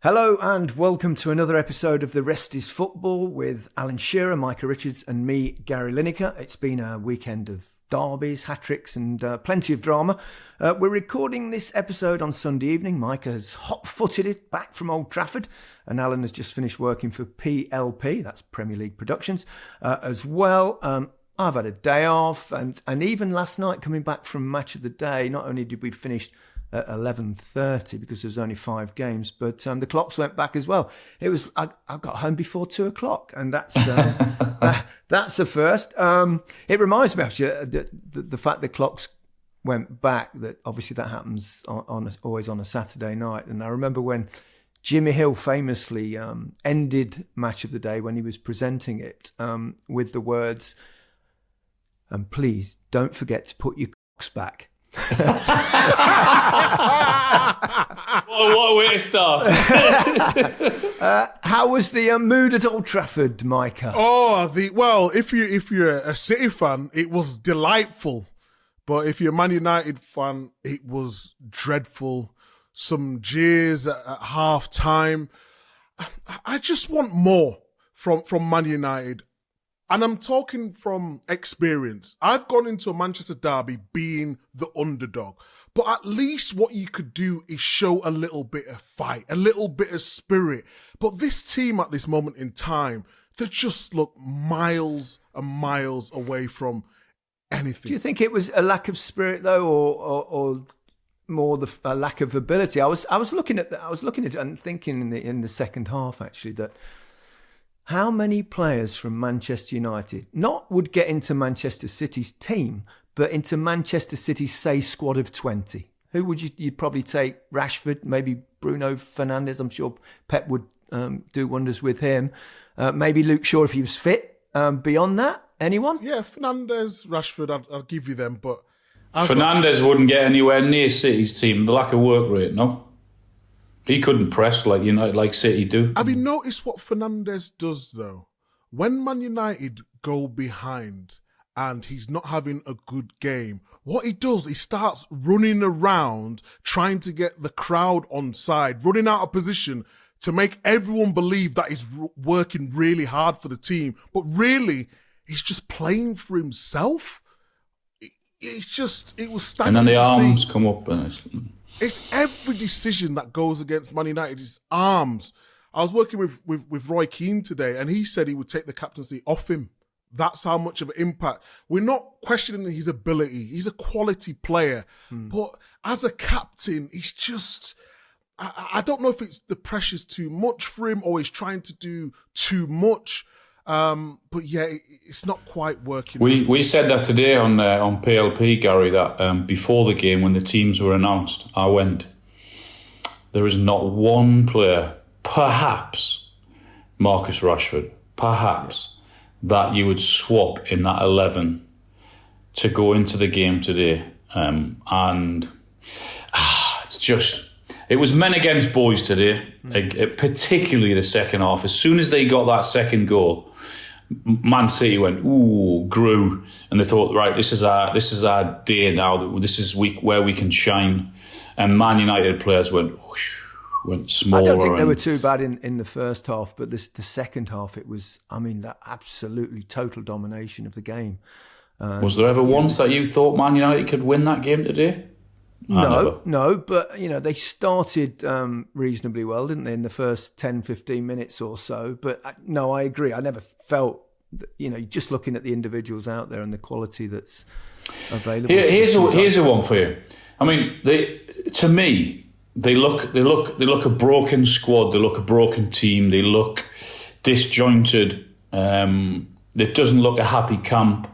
Hello and welcome to another episode of The Rest is Football with Alan Shearer, Micah Richards and me, Gary Lineker. It's been a weekend of derbies, hat-tricks and plenty of drama. We're recording this episode on Sunday evening. Micah has hot-footed it back from Old Trafford and Alan has just finished working for PLP, that's Premier League Productions, as well. I've had a day off and even last night coming back from Match of the Day, not only did we finish at 11:30 because there's only 5 games, but the clocks went back as well. It was I got home before 2:00, and that's that's a first. It reminds me actually the fact the clocks went back. That obviously that happens always on a Saturday night, and I remember when Jimmy Hill famously ended Match of the Day when he was presenting it with the words, "And please don't forget to put your clocks back." What a way to start. How was the mood at Old Trafford, Micah? If you're a City fan, it was delightful. But if you're a Man United fan, it was dreadful. Some jeers at half time. I just want more from Man United. And I'm talking from experience. I've gone into a Manchester derby being the underdog. But at least what you could do is show a little bit of fight, a little bit of spirit. But this team at this moment in time, they just look miles and miles away from anything. Do you think it was a lack of spirit though, or more a lack of ability? I was looking at it and thinking in the second half actually that how many players from Manchester United not would get into Manchester City's team, but into Manchester City's, say, squad of 20? Who would you'd probably take? Rashford, maybe Bruno Fernandes. I'm sure Pep would do wonders with him. Maybe Luke Shaw if he was fit. Beyond that, anyone? Yeah, Fernandes, Rashford, I'll give you them. But Fernandes wouldn't get anywhere near City's team. The lack of work rate, no. He couldn't press like United, like City do. Have you noticed what Fernandes does, though? When Man United go behind and he's not having a good game, what he does, he starts running around trying to get the crowd on side, running out of position to make everyone believe that he's working really hard for the team. But really, he's just playing for himself. It was staggering. And then the to arms see. come up and It's every decision that goes against Man United, his arms. I was working with Roy Keane today, and he said he would take the captaincy off him. That's how much of an impact. We're not questioning his ability. He's a quality player. But as a captain, he's just... I don't know if it's the pressure's too much for him or he's trying to do too much. But yeah, it's not quite working. We said that today on PLP, Gary, that before the game when the teams were announced, I went, there is not one player, perhaps Marcus Rashford, perhaps, that you would swap in that 11 to go into the game today. It's just... It was men against boys today, particularly the second half. As soon as they got that second goal, Man City went, grew, and they thought, right, this is our day now. This is where we can shine. And Man United players went smaller. I don't think they were too bad in the first half, but the second half, it was, that absolutely total domination of the game. Was there ever once that you thought Man United could win that game today? No, but they started reasonably well, didn't they, in the first 10, 15 minutes or so. But no, I agree. I never felt, just looking at the individuals out there and the quality that's available. Here's a one for you. To me, they look a broken squad. They look a broken team. They look disjointed. It doesn't look a happy camp.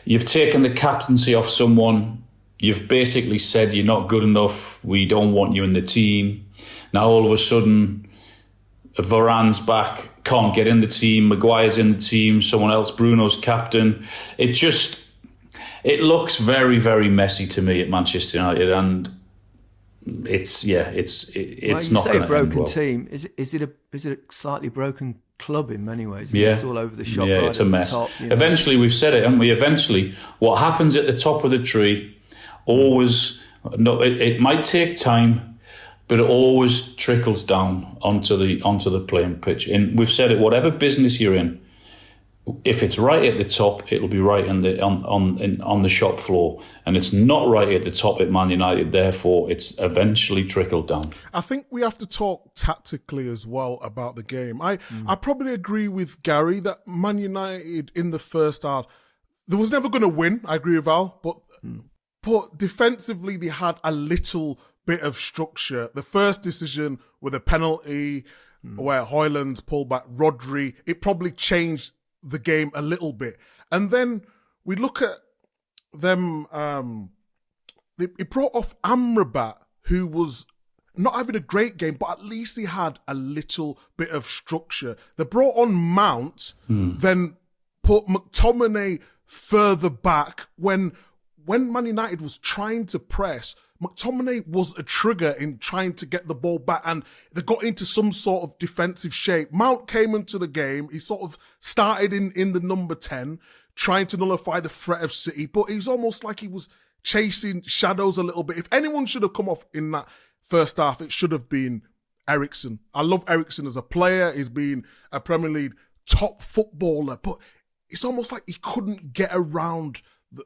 You've taken the captaincy off someone. You've basically said you're not good enough. We don't want you in the team. Now all of a sudden, Varane's back, can't get in the team. Maguire's in the team. Someone else, Bruno's captain. It looks very, very messy to me at Manchester United, and it's not going to end well. A broken team. Is it a slightly broken club in many ways? Yeah, it's all over the shop. Yeah, right it's a mess. Top, Eventually, we've said it, haven't we? Eventually, what happens at the top of the tree. Always, no. It might take time, but it always trickles down onto the playing pitch. And we've said it, whatever business you're in, if it's right at the top, it'll be right on the shop floor, and it's not right at the top at Man United. Therefore, it's eventually trickled down. I think we have to talk tactically as well about the game. I probably agree with Gary that Man United in the first half, they was never going to win. I agree with Al, but defensively they had a little bit of structure. The first decision with a penalty where Haaland pulled back Rodri, it probably changed the game a little bit. And then we look at them, it brought off Amrabat, who was not having a great game, but at least he had a little bit of structure. They brought on Mount, then put McTominay further back. When Man United was trying to press, McTominay was a trigger in trying to get the ball back, and they got into some sort of defensive shape. Mount came into the game. He sort of started in the number 10, trying to nullify the threat of City, but he was almost like he was chasing shadows a little bit. If anyone should have come off in that first half, it should have been Eriksen. I love Eriksen as a player. He's been a Premier League top footballer, but it's almost like he couldn't get around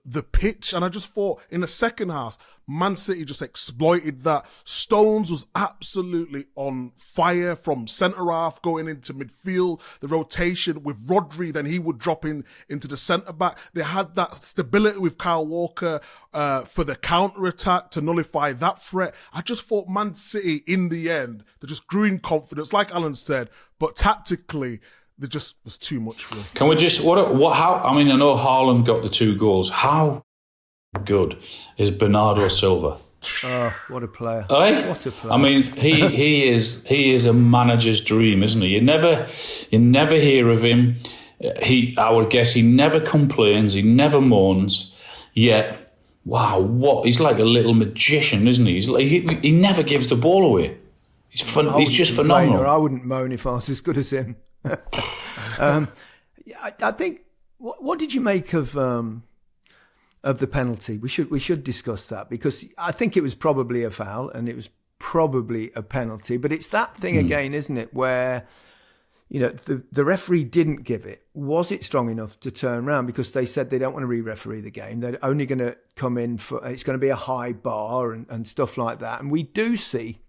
the pitch. And I just thought in the second half, Man City just exploited that. Stones was absolutely on fire from centre-half going into midfield. The rotation with Rodri, then he would drop into the centre-back. They had that stability with Kyle Walker for the counter-attack to nullify that threat. I just thought Man City, in the end, they just grew in confidence, like Alan said, but tactically, there just was too much for them. Can we just, how, I mean, I know Haaland got the 2 goals. How good is Bernardo Silva? Oh, what a player. Eh? What a player. I mean, he is a manager's dream, isn't he? You never hear of him. I would guess he never complains, he never moans, yet, wow, he's like a little magician, isn't he? He never gives the ball away. He's just phenomenal. I wouldn't moan if I was as good as him. I think. What did you make of the penalty? We should discuss that, because I think it was probably a foul and it was probably a penalty. But it's that thing again, isn't it? Where the referee didn't give it. Was it strong enough to turn around? Because they said they don't want to re-referee the game. They're only going to come in for, it's going to be a high bar and stuff like that. And we do see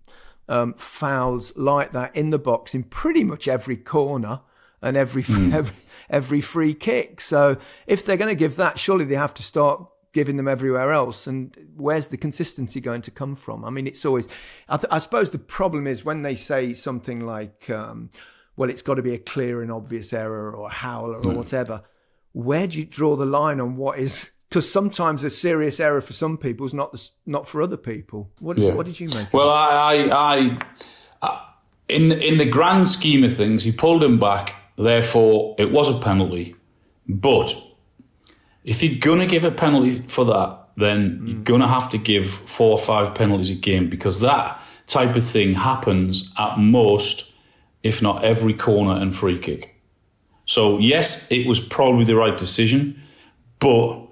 fouls like that in the box in pretty much every corner and every free kick. So if they're going to give that, surely they have to start giving them everywhere else. And where's the consistency going to come from? I mean, it's always, I suppose the problem is when they say something like, well, it's got to be a clear and obvious error or a howler or whatever. Where do you draw the line on what is? Because sometimes a serious error for some people is not for other people. What did you make? Well, I in the grand scheme of things, he pulled him back. Therefore, it was a penalty. But if you're gonna give a penalty for that, then you're gonna have to give 4 or 5 penalties a game, because that type of thing happens at most, if not every corner and free kick. So yes, it was probably the right decision, but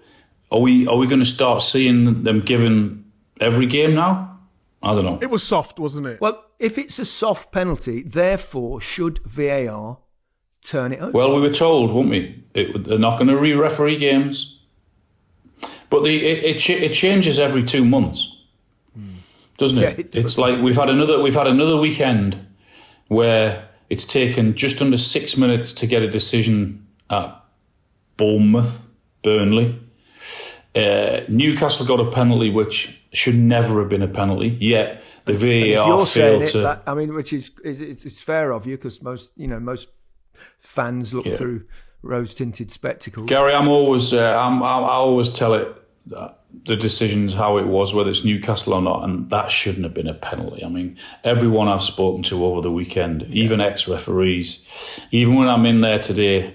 are we going to start seeing them given every game now? I don't know. It was soft, wasn't it? Well, if it's a soft penalty, therefore should VAR turn it over? Well, we were told, weren't we? They're not going to re-referee games, but it changes every 2 months, doesn't it? Yeah, it's like we've had another weekend where it's taken just under 6 minutes to get a decision at Burnley. Newcastle got a penalty which should never have been a penalty, yet the VAR failed to. I mean, which is it's fair of you, because most fans look through rose-tinted spectacles. Gary, I always tell it the decisions how it was, whether it's Newcastle or not, and that shouldn't have been a penalty. I mean, everyone I've spoken to over the weekend, even ex-referees, even when I'm in there today,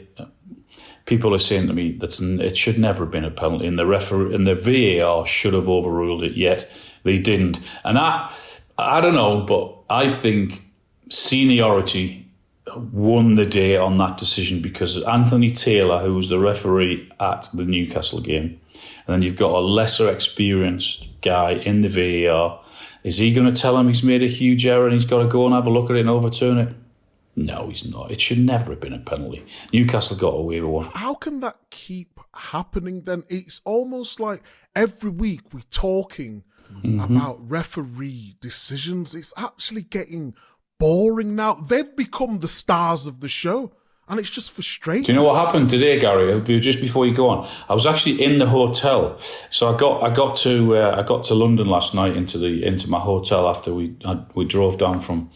people are saying to me it should never have been a penalty, and the VAR should have overruled it, yet they didn't. And I don't know, but I think seniority won the day on that decision, because Anthony Taylor, who was the referee at the Newcastle game, and then you've got a lesser experienced guy in the VAR, Is he going to tell him he's made a huge error and he's got to go and have a look at it and overturn it? No, he's not. It should never have been a penalty. Newcastle got away with one. How can that keep happening then? It's almost like every week we're talking about referee decisions. It's actually getting boring now. They've become the stars of the show, and it's just frustrating. Do you know what happened today, Gary? Just before you go on, I was actually in the hotel. So I got to London last night into my hotel after we drove down from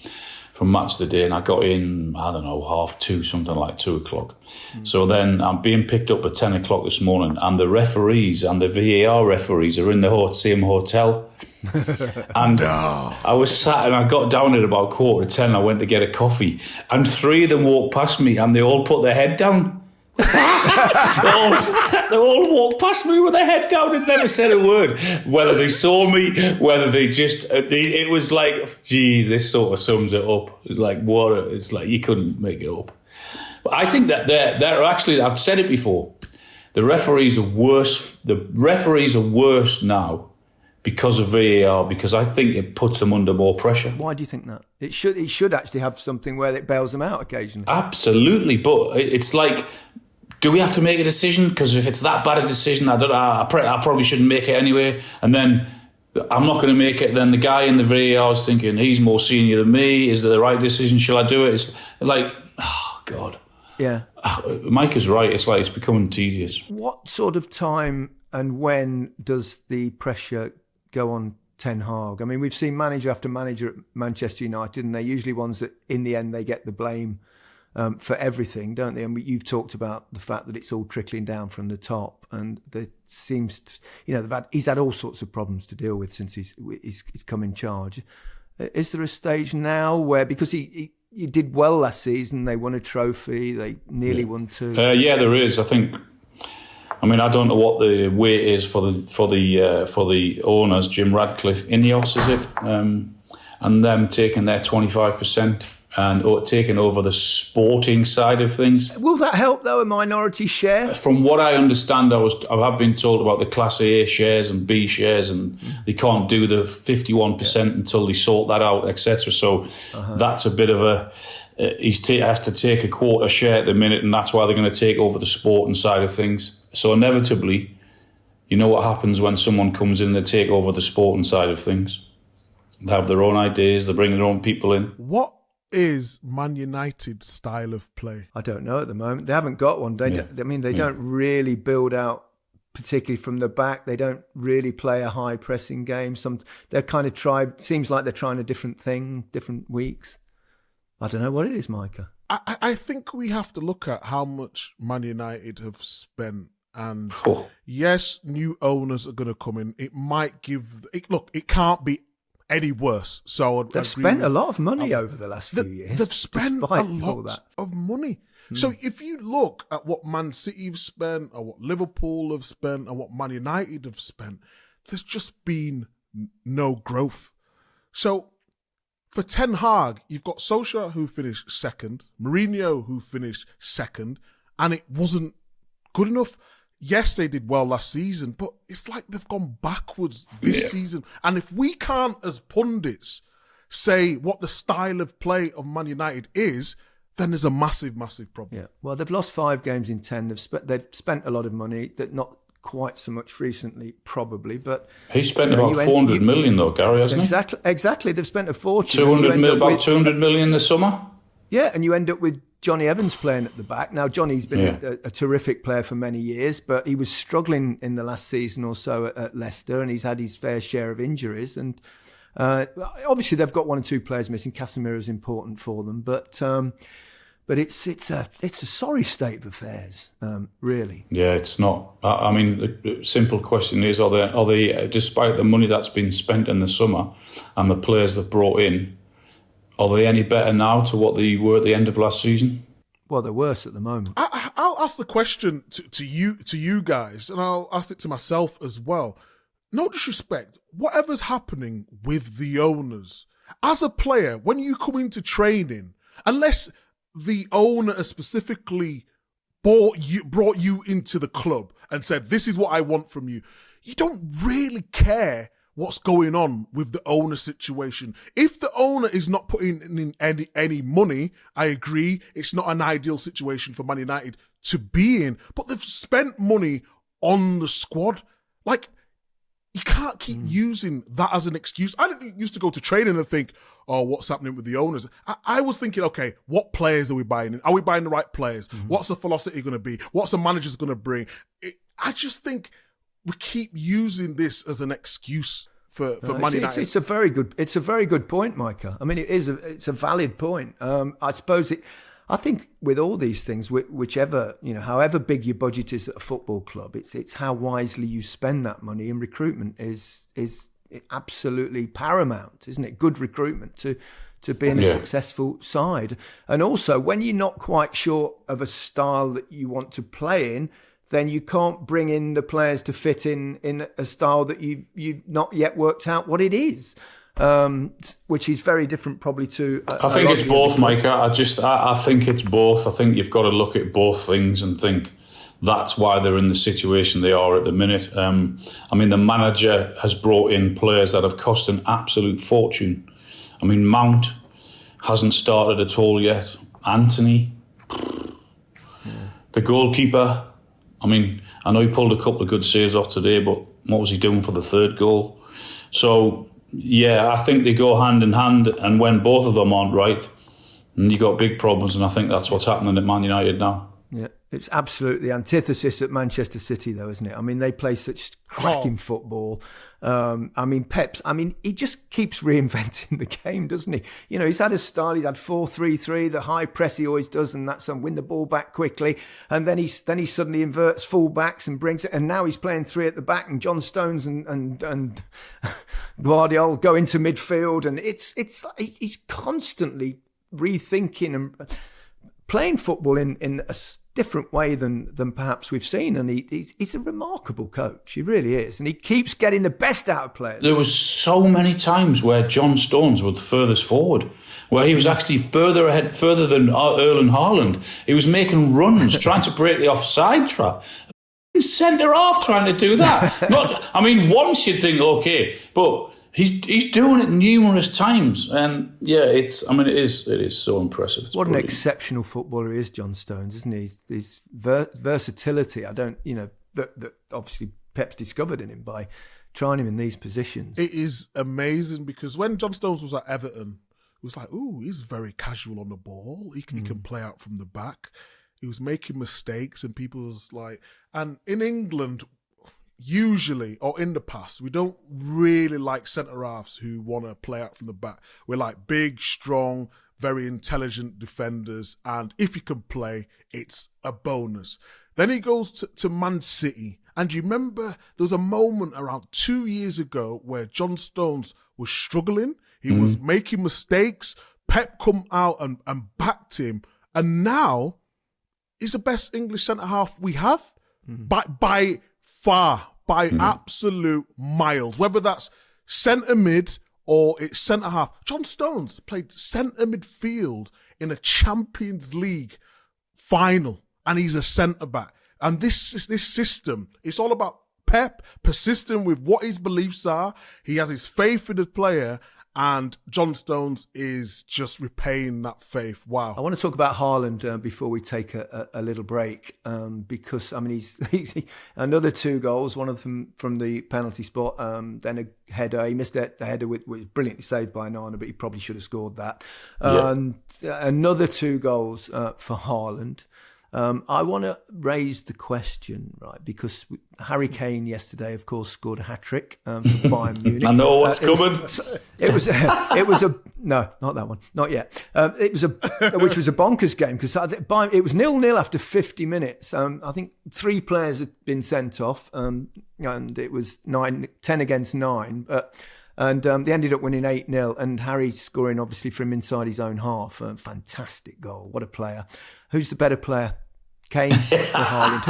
Match of the Day, and I got in, I don't know, 2:30, something like 2:00. So then I'm being picked up at 10:00 this morning, and the referees and the VAR referees are in the same hotel. And I was sat, and I got down at about 9:45. I went to get a coffee, and 3 of them walked past me, and they all put their head down. They all walked past me with their head down and never said a word. Whether they saw me, whether they just, it was like, geez, this sort of sums it up. It's like, it's like you couldn't make it up. But I think that they're actually, I've said it before, the referees are worse. The referees are worse now because of VAR, because I think it puts them under more pressure. Why do you think that? It should actually have something where it bails them out occasionally. Absolutely, but it's like, do we have to make a decision? Because if it's that bad a decision, I probably shouldn't make it anyway. And then I'm not going to make it. Then the guy in the VAR is thinking, he's more senior than me. Is it the right decision? Shall I do it? It's like, oh, God. Yeah. Micah's right. It's like it's becoming tedious. What sort of time and when does the pressure go on Ten Hag? I mean, we've seen manager after manager at Manchester United, and they're usually ones that in the end they get the blame for everything, don't they? And you've talked about the fact that it's all trickling down from the top, and there seems to, he's had all sorts of problems to deal with since he's come in charge. Is there a stage now where, because he did well last season, they won a trophy, they nearly won 2? Yeah, there is. I mean, I don't know what the weight is for the owners, Jim Radcliffe, Ineos, is it? And them taking their 25%. And taking over the sporting side of things. Will that help, though, a minority share? From what I understand, I have been told about the Class A shares and B shares, and they can't do the 51% until they sort that out, etc. So that's a bit of a... he has to take a quarter share at the minute, and that's why they're going to take over the sporting side of things. So inevitably, you know what happens when someone comes in and they take over the sporting side of things. They have their own ideas, they bring their own people in. What is Man United's style of play? I don't know at the moment. They haven't got one. They don't really build out, particularly from the back. They don't really play a high pressing game. They're kind of seems like they're trying a different thing, different weeks. I don't know what it is, Micah. I think we have to look at how much Man United have spent. And yes, new owners are going to come in. It might give... it can't be any worse. So they've spent a lot of money over the last few years. They've spent a lot of money. So if you look at what Man City have spent, or what Liverpool have spent, or what Man United have spent, there's just been no growth. So for Ten Hag, you've got Solskjaer who finished second, Mourinho who finished second, and it wasn't good enough. Yes, they did well last season, but it's like they've gone backwards this season. And if we can't, as pundits, say what the style of play of Man United is, then there's a massive, massive problem. Yeah. Well, they've lost 5 games in 10. They've spent a lot of money, that not quite so much recently, probably, but... He spent about 400 million though, Gary, hasn't he? Exactly. They've spent a fortune. 200 million this summer? Yeah, and you end up with Johnny Evans playing at the back. Now, Johnny's been a terrific player for many years, but he was struggling in the last season or so at Leicester, and he's had his fair share of injuries. And obviously, they've got 1 or 2 players missing. Casemiro's important for them, but it's a sorry state of affairs, really. Yeah, it's not. I mean, the simple question is: are they, despite the money that's been spent in the summer and the players they've brought in, are they any better now to what they were at the end of last season? Well, they're worse at the moment. I'll ask the question to you guys, and I'll ask it to myself as well. No disrespect, whatever's happening with the owners, as a player, when you come into training, unless the owner has specifically brought you into the club and said, this is what I want from you, you don't really care what's going on with the owner situation. If the owner is not putting in any money, I agree, it's not an ideal situation for Man United to be in. But they've spent money on the squad. Like, you can't keep using that as an excuse. I didn't used to go to training and think, oh, what's happening with the owners? I was thinking, okay, what players are we buying in? Are we buying the right players? What's the philosophy going to be? What's the manager's going to bring? I just think we keep using this as an excuse for Man United. It's a very good point, Micah. I mean, it's a valid point. I suppose I think with all these things, whichever, however big your budget is at a football club, it's how wisely you spend that money, and recruitment is absolutely paramount, isn't it? Good recruitment to be in a successful side. And also, when you're not quite sure of a style that you want to play in, then you can't bring in the players to fit in a style that you've not yet worked out what it is. Which is very different probably to... I think it's both, Micah. I think it's both. I think you've got to look at both things and think that's why they're in the situation they are at the minute. I mean, the manager has brought in players that have cost an absolute fortune. I mean, Mount hasn't started at all yet. Anthony, the goalkeeper. I mean, I know he pulled a couple of good saves off today, but what was he doing for the third goal? So... yeah, I think they go hand in hand, and when both of them aren't right, and you got big problems, and I think that's what's happening at Man United now. Yeah, it's absolutely the antithesis at Manchester City, though, isn't it? I mean, they play such cracking football. I mean, he just keeps reinventing the game, doesn't he? He's had a style. He's had 4-3-3, the high press he always does, and that's win the ball back quickly. And then he suddenly inverts full backs and brings it. And now he's playing three at the back, and John Stones and Guardiola go into midfield, and he's constantly rethinking and playing football in a different way than perhaps we've seen, and he's a remarkable coach. He really is, and he keeps getting the best out of players. There was so many times where John Stones was furthest forward, where he was actually further than Erling Haaland. He was making runs, trying to break the offside trap. Centre half trying to do that. Once you'd think okay, but he's doing it numerous times, and it is so impressive. It's what brilliant. An exceptional footballer he is, John Stones, isn't he? His versatility. That obviously Pep's discovered in him by trying him in these positions. It is amazing because when John Stones was at Everton, it was like, ooh, he's very casual on the ball. He can play out from the back. He was making mistakes, and people was like, and in England, usually, or in the past, we don't really like centre-halves who want to play out from the back. We're like big, strong, very intelligent defenders, and if you can play, it's a bonus. Then he goes to Man City, and you remember there was a moment around 2 years ago where John Stones was struggling. He was making mistakes. Pep come out and backed him, and now he's the best English centre-half we have by far, by absolute miles, whether that's centre mid or it's centre half. John Stones played centre midfield in a Champions League final, and he's a centre back. And this system, it's all about Pep persisting with what his beliefs are. He has his faith in the player, and John Stones is just repaying that faith. Wow. I want to talk about Haaland before we take a little break, because, he's another 2 goals, one of them from the penalty spot, then a header. He missed the header, which was brilliantly saved by Nana, but he probably should have scored that. Another 2 goals for Haaland. I want to raise the question, right, because Harry Kane yesterday, of course, scored a hat-trick for Bayern Munich. I know what's coming. It was no, not that one, not yet. Which was a bonkers game, because it was 0-0 after 50 minutes. I think 3 players had been sent off, and it was 10 against 9. And they ended up winning 8-0, and Harry scoring obviously from inside his own half. Fantastic goal! What a player! Who's the better player, Kane or Haaland?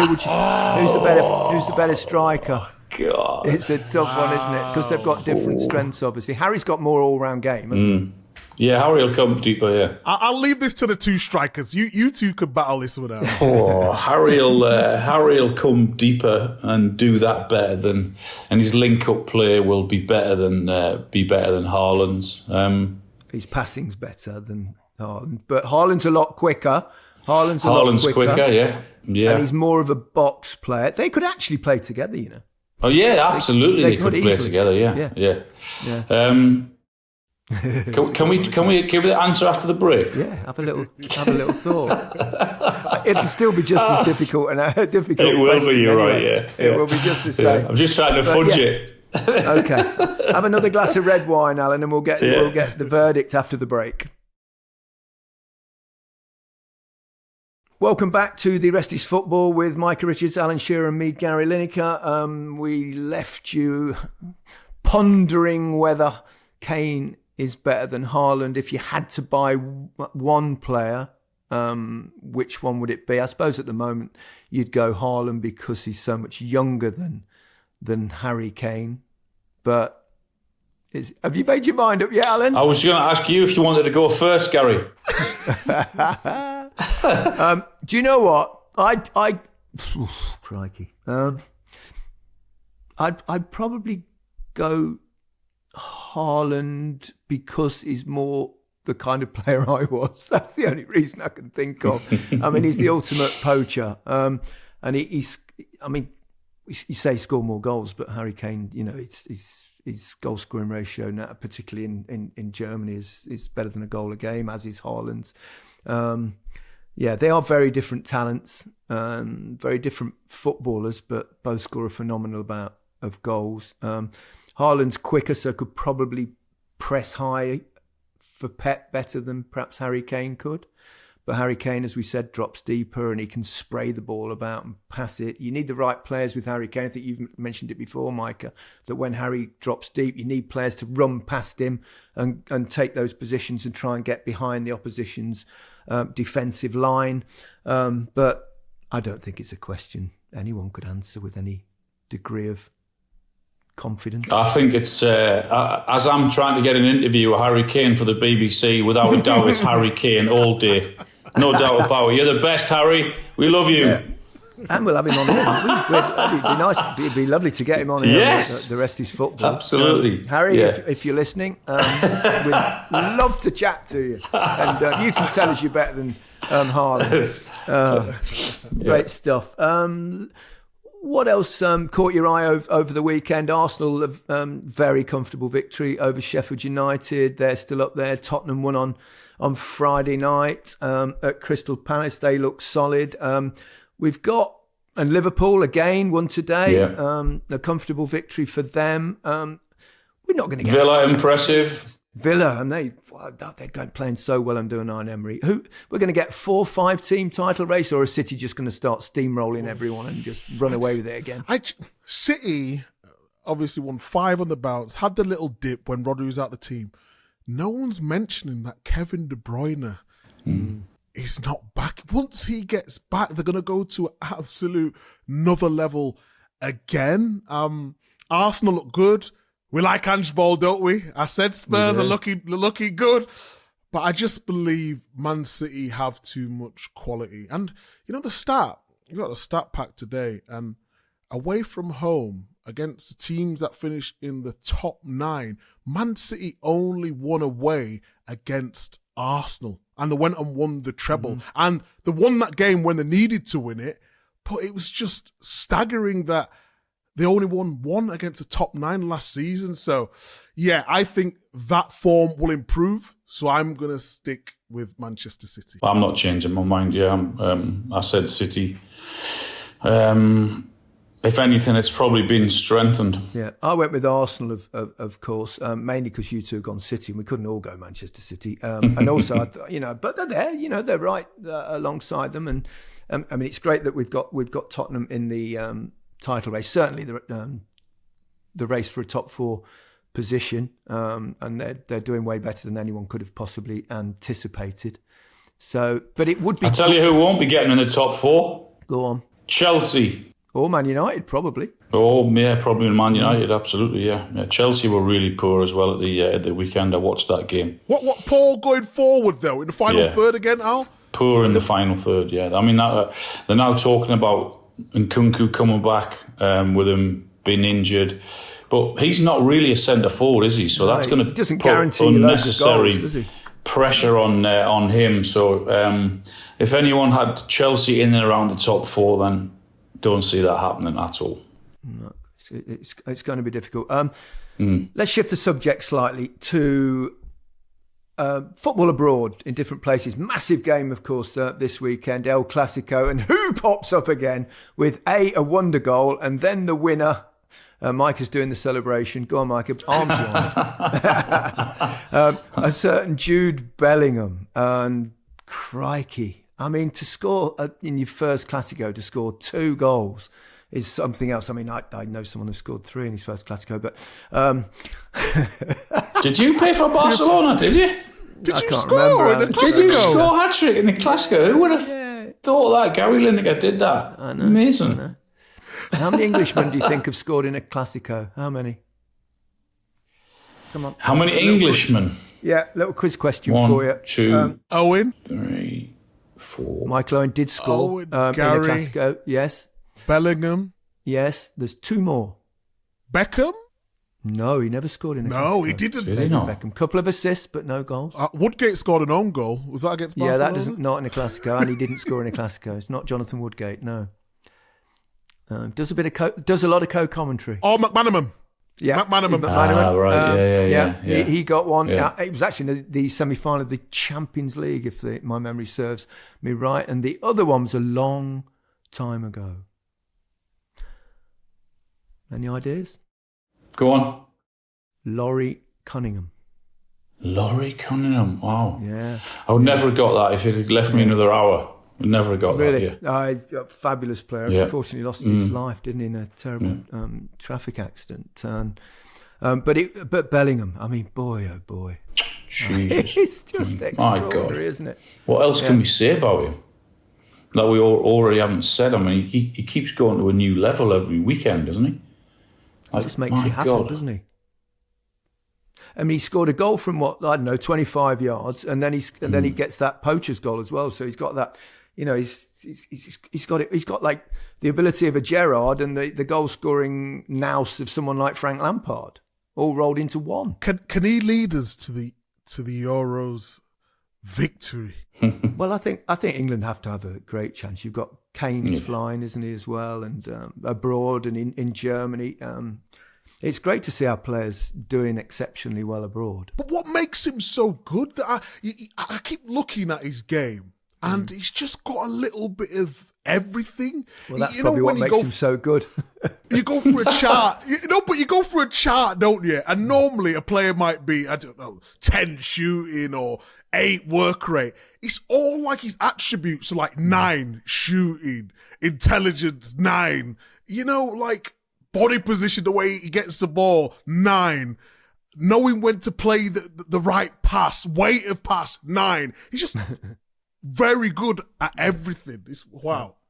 Who's the better striker? Oh, God, it's a tough one, isn't it? Because they've got different strengths. Obviously, Harry's got more all-round game, hasn't he? Yeah, Harry will come deeper, yeah. I'll leave this to the two strikers. You two could battle this one out. Oh, Harry will come deeper and do that better than, and his link-up play will be better than Haaland's. His passing's better than Haaland, but Haaland's a lot quicker. Haaland's quicker, yeah. And he's more of a box player. They could actually play together, you know. Oh yeah, absolutely. They could play together. Yeah. Can we give the answer after the break? Yeah, have a little thought. It'll still be just as difficult and difficult. It will be. You're right. Yeah, it will be just the same. I'm just trying to fudge it. Okay, have another glass of red wine, Alan, and we'll get the verdict after the break. Welcome back to The Rest is Football with Micah Richards, Alan Shearer and me, Gary Lineker. We left you pondering whether Kane is better than Haaland. If you had to buy one player, which one would it be? I suppose at the moment you'd go Haaland because he's so much younger than Harry Kane. But have you made your mind up yet, Alan? I was going to ask you if you wanted to go first, Gary. Do you know what? Crikey. I'd probably go Haaland because he's more the kind of player I was. That's the only reason I can think of. I mean, he's the ultimate poacher. And he's you say he scored more goals, but Harry Kane, you know, his goal scoring ratio now, particularly in Germany, is better than a goal a game, as is Haaland's. They are very different talents, very different footballers, but both score a phenomenal amount of goals. Haaland's quicker, so could probably press high for Pep better than perhaps Harry Kane could. But Harry Kane, as we said, drops deeper and he can spray the ball about and pass it. You need the right players with Harry Kane. I think you've mentioned it before, Micah, that when Harry drops deep, you need players to run past him and take those positions and try and get behind the opposition's defensive line. But I don't think it's a question anyone could answer with any degree of confidence. I think it's, as I'm trying to get an interview with Harry Kane for the BBC, without a doubt it's Harry Kane all day. No doubt about it. You're the best, Harry. We love you. Yeah. And we'll have him on here. It'd be lovely to get him on here. Yes. The Rest is Football. Absolutely. Harry, if you're listening, we'd love to chat to you. And you can tell us you're better than Haaland. Great stuff. What else caught your eye over the weekend? Arsenal have very comfortable victory over Sheffield United. They're still up there. Tottenham won on Friday night at Crystal Palace. They look solid. We've got, and Liverpool again won today. A comfortable victory for them. We're not going to get Villa impressive. Villa, and they're playing so well under Unai Emery. We're going to get 4-5 team title race, or is City just going to start steamrolling everyone and just run away with it again? City obviously won 5 on the bounce, had the little dip when Rodri was out the team. No one's mentioning that Kevin De Bruyne is not back. Once he gets back, they're going to go to absolute another level again. Arsenal look good. We like handball, don't we? I said Spurs are looking good. But I just believe Man City have too much quality. And, you know, you got the stat pack today, and away from home against the teams that finished in the top 9, Man City only won away against Arsenal. And they went and won the treble. And they won that game when they needed to win it. But it was just staggering that they only won 1 against the top 9 last season. So, yeah, I think that form will improve. So I'm going to stick with Manchester City. I'm not changing my mind. Yeah, I said City. If anything, it's probably been strengthened. Yeah, I went with Arsenal, of course, mainly because you two have gone City, and we couldn't all go Manchester City. And also, but they're there. They're right alongside them. And I mean, it's great that we've got Tottenham in the title race. Certainly, the race for a top 4 position, and they're doing way better than anyone could have possibly anticipated. So, but it would be. I tell you who won't be getting in the top 4. Go on. Chelsea. Or Man United, probably. Oh, yeah, probably in Man United, absolutely, yeah. Chelsea were really poor as well at the weekend. I watched that game. What poor going forward, though, in the final third again, Al? Poor in the final third, yeah. I mean, they're now talking about Nkunku coming back with him being injured. But he's not really a centre forward, is he? So that's going to put unnecessary goals, pressure on him. So if anyone had Chelsea in and around the top four, then don't see that happening at all. No, it's going to be difficult. Let's shift the subject slightly to football abroad in different places. Massive game, of course, this weekend, El Classico. And who pops up again with a wonder goal and then the winner? Micah's doing the celebration. Go on, Micah. Arms wide. A certain Jude Bellingham. And crikey. I mean, to score in your first Classico, to score 2 goals is something else. I mean, I know someone who scored 3 in his first Classico, but... Did you play for Barcelona, did you? Did you score in the Classico? Did you score a hat-trick in the Classico? Who would have thought that? Gary Lineker did that. I know, amazing. I know. How many Englishmen do you think have scored in a Classico? How many? Come on. How many Englishmen? Yeah, little quiz question 1, for you. 2, Owen, 3, 4. Michael Owen did score in a Gary, Classico. Yes. Bellingham. Yes. There's 2 more. Beckham? No, he never scored in a Classico. No, he didn't. Did he not? Beckham. Couple of assists, but no goals. Woodgate scored an own goal. Was that against Barcelona? Yeah, that doesn't, not in a Classico, and he didn't score in a Classico. It's not Jonathan Woodgate, no. Does a lot of co-commentary. Oh, McManaman. Yeah, McManaman. Right. Yeah. He got one. Yeah. It was actually the semi-final of the Champions League, if my memory serves me right. And the other one was a long time ago. Any ideas? Go on. Laurie Cunningham. Laurie Cunningham. Wow. Yeah. I would never have got that if it had left me another hour. I would never have got Really? that. Yeah. Fabulous player. Yeah. Unfortunately lost his life, didn't he, in a terrible traffic accident. But Bellingham, I mean, boy, oh boy. Jesus. It's just extraordinary, isn't it? What else can we say about him that we already haven't said? I mean, he keeps going to a new level every weekend, doesn't he? It just makes you happy, doesn't he? I mean, he scored a goal from 25 yards, and then he gets that poacher's goal as well. So he's got that, he's got like the ability of a Gerrard and the goal scoring nous of someone like Frank Lampard, all rolled into one. Can he lead us to the Euros victory? Well, I think England have to have a great chance. You've got Kane's flying, isn't he, as well, and abroad and in Germany. It's great to see our players doing exceptionally well abroad. But what makes him so good? That I keep looking at his game, and he's just got a little bit of everything. Well, that's probably what makes him so good. You go for a chart, but you go for a chart, don't you? And normally a player might be, 10 shooting or 8 work rate. It's all like his attributes are like 9 shooting, intelligence 9, like body position, the way he gets the ball 9, knowing when to play the right pass, weight of pass 9. He's just very good at everything. It's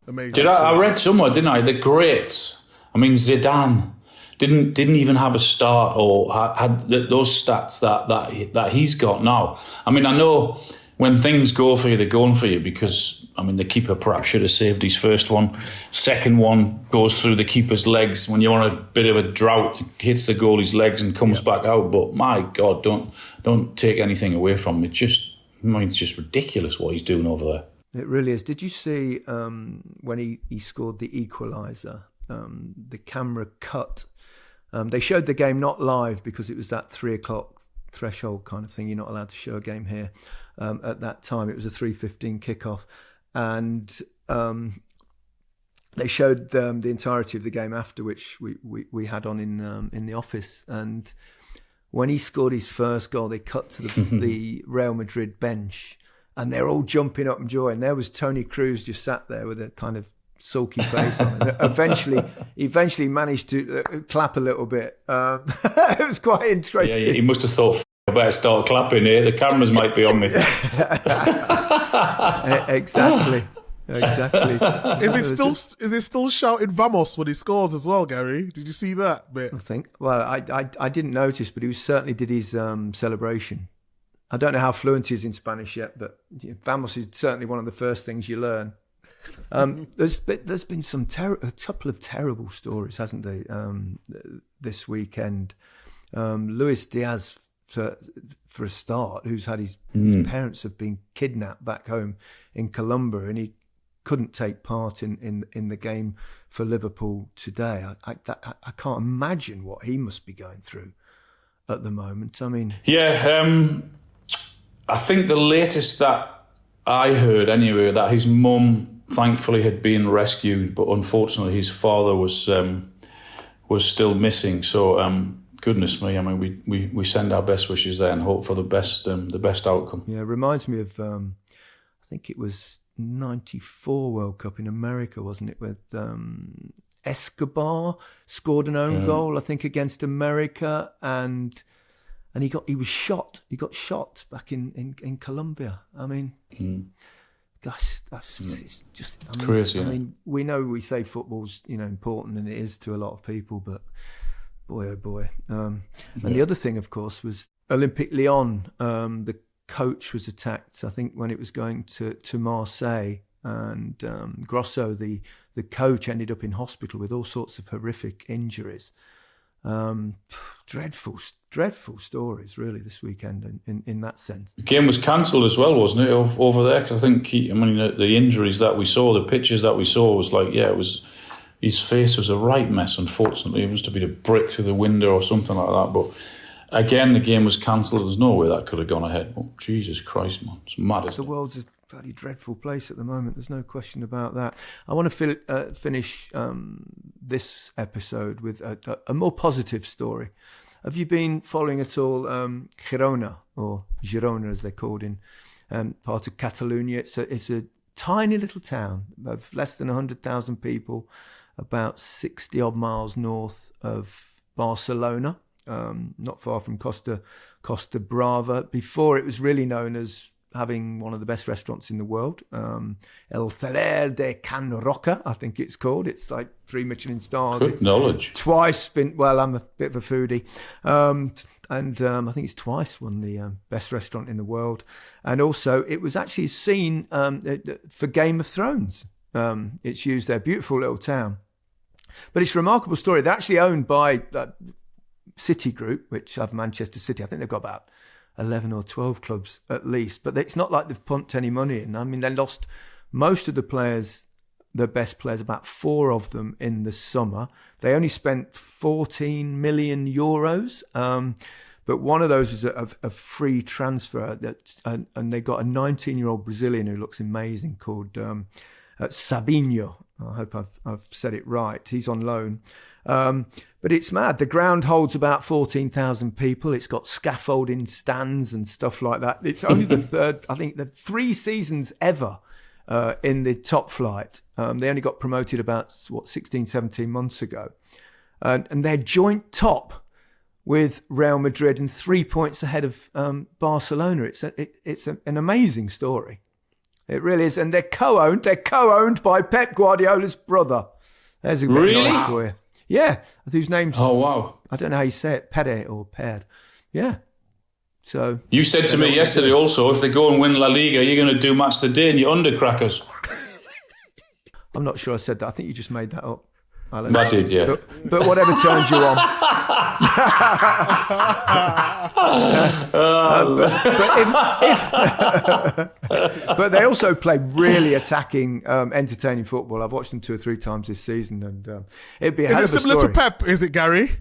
amazing. I read somewhere, didn't I? The greats. I mean, Zidane didn't even have a start or had those stats that he's got now. I mean, I know when things go for you, they're going for you because, I mean, the keeper perhaps should have saved his first one. Second one goes through the keeper's legs. When you're on a bit of a drought, it hits the goalie's legs and comes back out. But my God, don't take anything away from him. It's just ridiculous what he's doing over there. It really is. Did you see when he scored the equaliser, the camera cut? They showed the game not live because it was that 3:00 threshold kind of thing. You're not allowed to show a game here at that time. It was a 3:15 kickoff. And they showed the entirety of the game after, which we had on in the office. And when he scored his first goal, they cut to the Real Madrid bench, and they're all jumping up and joy. And there was Toni Kroos just sat there with a kind of sulky face on it. Eventually managed to clap a little bit. It was quite interesting. Yeah, he must have thought, I better start clapping here. The cameras might be on me. Exactly. Exactly. Is he still shouting "Vamos" when he scores as well, Gary? Did you see that bit? I think. Well, I didn't notice, but he certainly did his celebration. I don't know how fluent he is in Spanish yet, but Vamos is certainly one of the first things you learn. There's been a couple of terrible stories, hasn't there, this weekend? Luis Diaz, for a start, who's had his parents have been kidnapped back home in Colombia, and he couldn't take part in the game for Liverpool today. I can't imagine what he must be going through at the moment. I mean, I think the latest that I heard anyway, that his mum thankfully had been rescued, but unfortunately his father was still missing. So goodness me, I mean, we send our best wishes there and hope for the best outcome. Yeah, it reminds me of I think it was '94 World Cup in America, wasn't it? With Escobar scored an own goal, I think, against America, and he was shot. He got shot back in Colombia. I mean, gosh, it's just crazy. I mean, we know we say football's important, and it is to a lot of people, but boy, oh boy. And the other thing, of course, was Olympique Lyon. The coach was attacked, I think, when it was going to Marseille, and Grosso, the coach, ended up in hospital with all sorts of horrific injuries. Dreadful stories, really, this weekend in that sense. The game was cancelled as well, wasn't it, over there? Because I think the injuries that we saw, the pictures that we saw, was like, his face was a right mess. Unfortunately, it must have been a brick through the window or something like that. But again, the game was cancelled. There's no way that could have gone ahead. Oh, Jesus Christ, man, it's mad. Isn't it? The world's a bloody dreadful place at the moment. There's no question about that. I want to finish this episode with a more positive story. Have you been following at all Girona, or Girona as they're called in part of Catalonia? It's a tiny little town of less than 100,000 people, about 60 odd miles north of Barcelona, not far from Costa Brava. Before, it was really known as having one of the best restaurants in the world, El Celler de Can Roca, I think it's called. It's like 3 Michelin stars. Good knowledge. Twice been, well, I'm a bit of a foodie, and I think it's twice won the best restaurant in the world. And also, it was actually seen for Game of Thrones. It's used there, beautiful little town. But it's a remarkable story. They're actually owned by City Group, which have Manchester City. I think they've got about 11 or 12 clubs at least, but it's not like they've pumped any money in. I mean, they lost most of the players, the best players, about 4 of them in the summer. They only spent 14 million euros, but one of those was a free transfer, and they got a 19-year-old Brazilian who looks amazing called Sabinho. I hope I've said it right. He's on loan. But it's mad. The ground holds about 14,000 people. It's got scaffolding stands and stuff like that. It's only the third, I think, the 3 seasons ever in the top flight. They only got promoted about, 16, 17 months ago. And they're joint top with Real Madrid and 3 points ahead of Barcelona. It's an amazing story. It really is. And they're co-owned by Pep Guardiola's brother. There's a great Really? noise for you. Yeah, whose name's... Oh, wow. I don't know how you say it, Pere or Per. Yeah. So... You said to me yesterday also, if they go and win La Liga, you're going to do match the day and you're undercrackers. I'm not sure I said that. I think you just made that up. I did, yeah. But whatever turns you on. But they also play really attacking, entertaining football. I've watched them 2 or 3 times this season, and it'd be a hell of a story. Is it similar to Pep? Is it, Gary?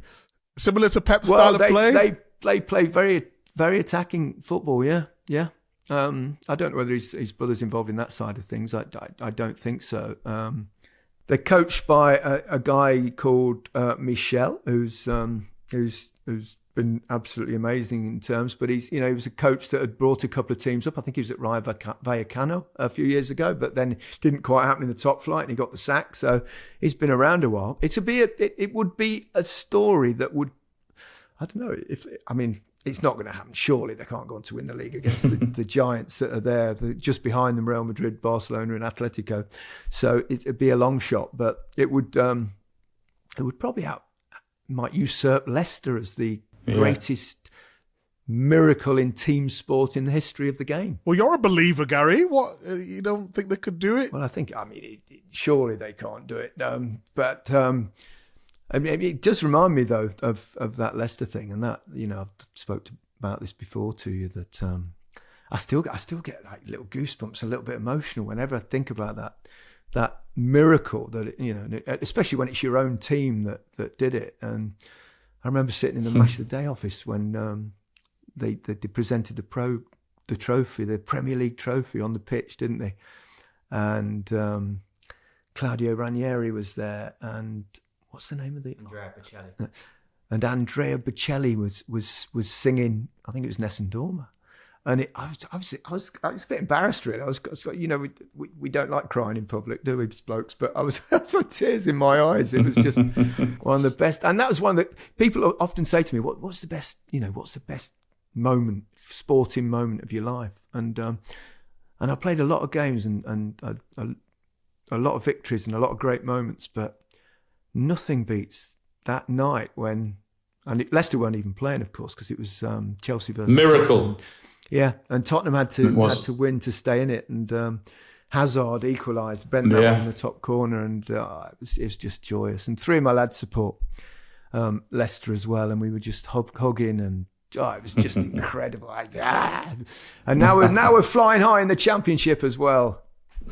Similar to Pep's style of play? They play very, very attacking football. Yeah. I don't know whether his brother's involved in that side of things. I don't think so. They're coached by a guy called Michel, who's been absolutely amazing in terms. But he was a coach that had brought a couple of teams up. I think he was at Rayo Vallecano a few years ago, but then didn't quite happen in the top flight, and he got the sack. So he's been around a while. It would be a story that would, I don't know, it's not going to happen. Surely they can't go on to win the league against the giants that are there, just behind them, Real Madrid, Barcelona and Atletico. So it'd be a long shot, but it would probably might usurp Leicester as the greatest miracle in team sport in the history of the game. Well, you're a believer, Gary. What, you don't think they could do it? Well, surely they can't do it. But it does remind me though of that Leicester thing, and that I've spoke about this before to you, that I still get like little goosebumps, a little bit emotional whenever I think about that miracle that especially when it's your own team that did it. And I remember sitting in the Match of the Day office when they presented the trophy, the Premier League trophy on the pitch, didn't they? And Claudio Ranieri was there, and what's the name of the Andrea Bocelli? And Andrea Bocelli was singing. I think it was Nessun Dorma, and I was a bit embarrassed really. I was we don't like crying in public, do we, blokes? But I was with tears in my eyes. It was just one of the best, and that was one that people often say to me, "What's the best? What's the best sporting moment of your life?" And I played a lot of games and a lot of victories and a lot of great moments, but nothing beats that night when, Leicester weren't even playing, of course, because it was Chelsea versus miracle. Tottenham. Yeah, and Tottenham had to win to stay in it, and Hazard equalised, bent that one in the top corner, and it was just joyous. And three of my lads support Leicester as well, and we were just hugging, and it was just incredible. And now we're flying high in the Championship as well.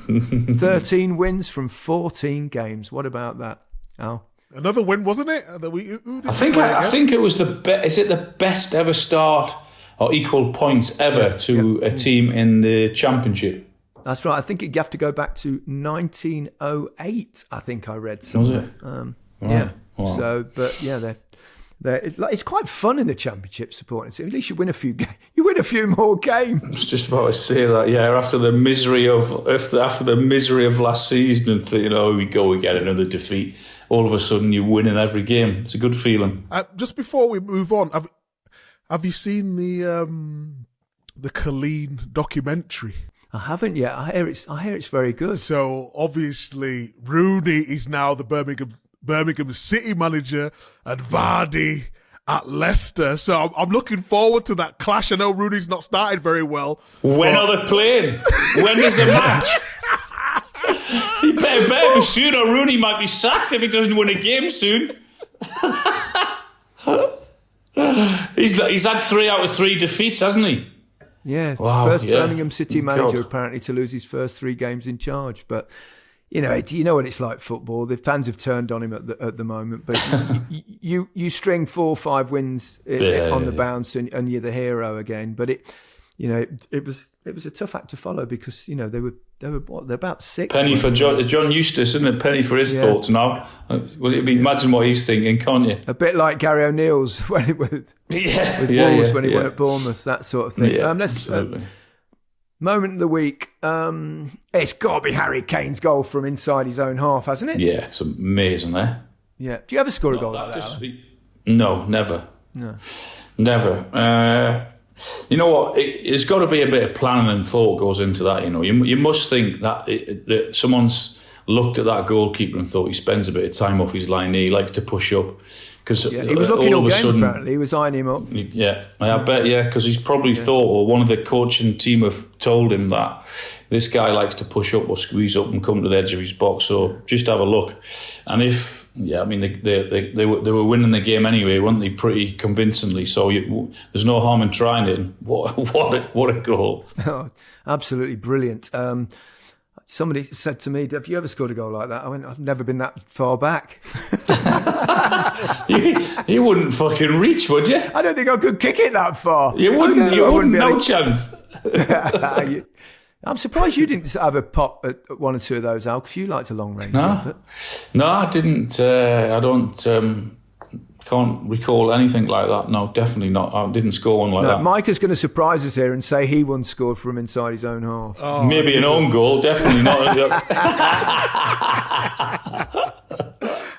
13 wins from 14 games. What about that, Al? Another win, wasn't it? I think it was is it the best ever start or equal points ever to a team in the Championship? That's right. I think you have to go back to 1908. I think I read somewhere. Was it? Yeah. Wow. So, but yeah, it's quite fun in the Championship supporting team. At least you win a few you win a few more games. I was just about to say that. Yeah, after the misery of last season, and we get another defeat. All of a sudden, you're winning every game. It's a good feeling. Just before we move on, have you seen the Colleen documentary? I haven't yet. I hear it's very good. So obviously, Rooney is now the Birmingham City manager, and Vardy at Leicester. So I'm looking forward to that clash. I know Rooney's not started very well. When are they playing? When is the match? He better be soon, or Rooney might be sacked if he doesn't win a game soon. He's had 3 out of 3 defeats, hasn't he? Yeah, Wow, first yeah. Birmingham City manager God. apparently to lose his first 3 games in charge. But you know what it's like football. The fans have turned on him at the moment. But you string 4 or 5 wins on the bounce, and you're the hero again. But it was a tough act to follow, because they're about 6. Penny for John Eustace, isn't it? Penny for his thoughts now. Imagine what he's thinking, can't you? A bit like Gary O'Neill's with Wolves when he won at Bournemouth, that sort of thing. Yeah, Let's absolutely. moment of the week. It's got to be Harry Kane's goal from inside his own half, hasn't it? Yeah, it's amazing, eh? Yeah. Do you ever score a goal like that? No, never. No. Never. You know what? There's got to be a bit of planning and thought goes into that. You must think that someone's looked at that goalkeeper and thought he spends a bit of time off his line. He likes to push up, because he was looking all all of a game, sudden, apparently. He was eyeing him up. Yeah, I bet. Because he's probably thought, or one of the coaching team have told him that this guy likes to push up or squeeze up and come to the edge of his box. So just have a look. And they were winning the game anyway, weren't they? Pretty convincingly. So there's no harm in trying it. And what a goal! Oh, absolutely brilliant. Somebody said to me, "Have you ever scored a goal like that?" I went, "I've never been that far back." you wouldn't fucking reach, would you? I don't think I could kick it that far. You wouldn't. No chance. I'm surprised you didn't have a pop at 1 or 2 of those, Al, because you liked a long range effort. No, I didn't. I don't. Can't recall anything like that. No, definitely not. I didn't score one like that. Micah's going to surprise us here and say he once scored from inside his own half. Oh, maybe an own goal, definitely not.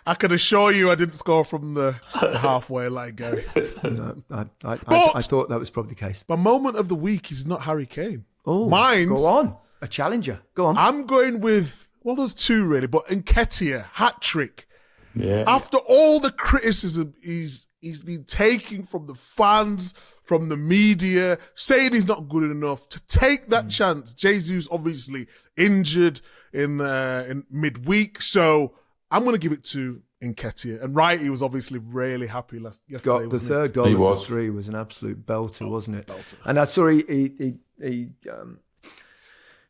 I can assure you I didn't score from the halfway line, Gary. No, I thought that was probably the case. My moment of the week is not Harry Kane. Oh, mine's go on. A challenger. Go on. I'm going with, well, there's two really, but Nketiah, hat-trick. Yeah. After all the criticism he's been taking from the fans, from the media, saying he's not good enough, to take that chance. Jesus obviously injured in midweek, so I'm going to give it to Nketiah. And Wrighty was obviously really happy yesterday. Got the third goal of the three was an absolute belter, wasn't it? Belter. And I saw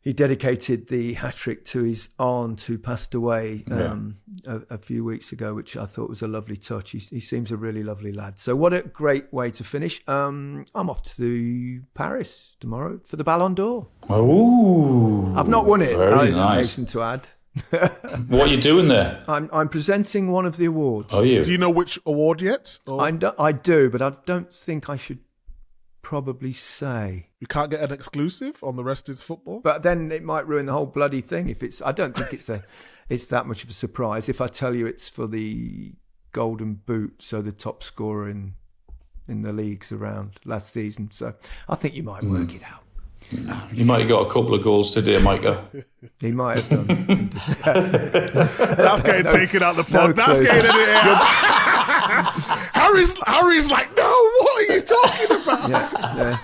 he dedicated the hat-trick to his aunt who passed away a few weeks ago, which I thought was a lovely touch. He seems a really lovely lad. So what a great way to finish. I'm off to Paris tomorrow for the Ballon d'Or. Oh, I've not won it, very I nice. hasten to add. What are you doing there? I'm presenting one of the awards. Are you? Do you know which award yet? Or I do, but I don't think I should probably say. you can't get an exclusive on the rest is football? But then it might ruin the whole bloody thing. I don't think it's that much of a surprise if I tell you it's for the Golden Boot, so the top scorer in the leagues around last season. So I think you might work it out. You might have got a couple of goals today, Micah. He might have done. That's getting taken out the pod. That's getting edited out. Harry's like, no, what are you talking about? Yeah.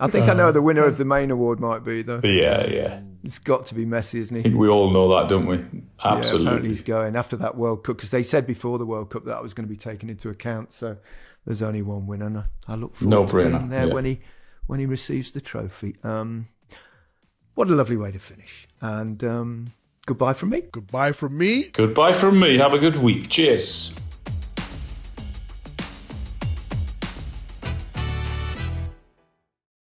I think I know who the winner of the main award might be, though. Yeah. It's got to be Messi, isn't I he? think we all know that, don't we? Absolutely. Yeah, apparently he's going after that World Cup, because they said before the World Cup that was going to be taken into account. So there's only one winner, and I look forward to being there when he receives the trophy. What a lovely way to finish. And goodbye from me. Goodbye from me. Goodbye from me. Have a good week. Cheers.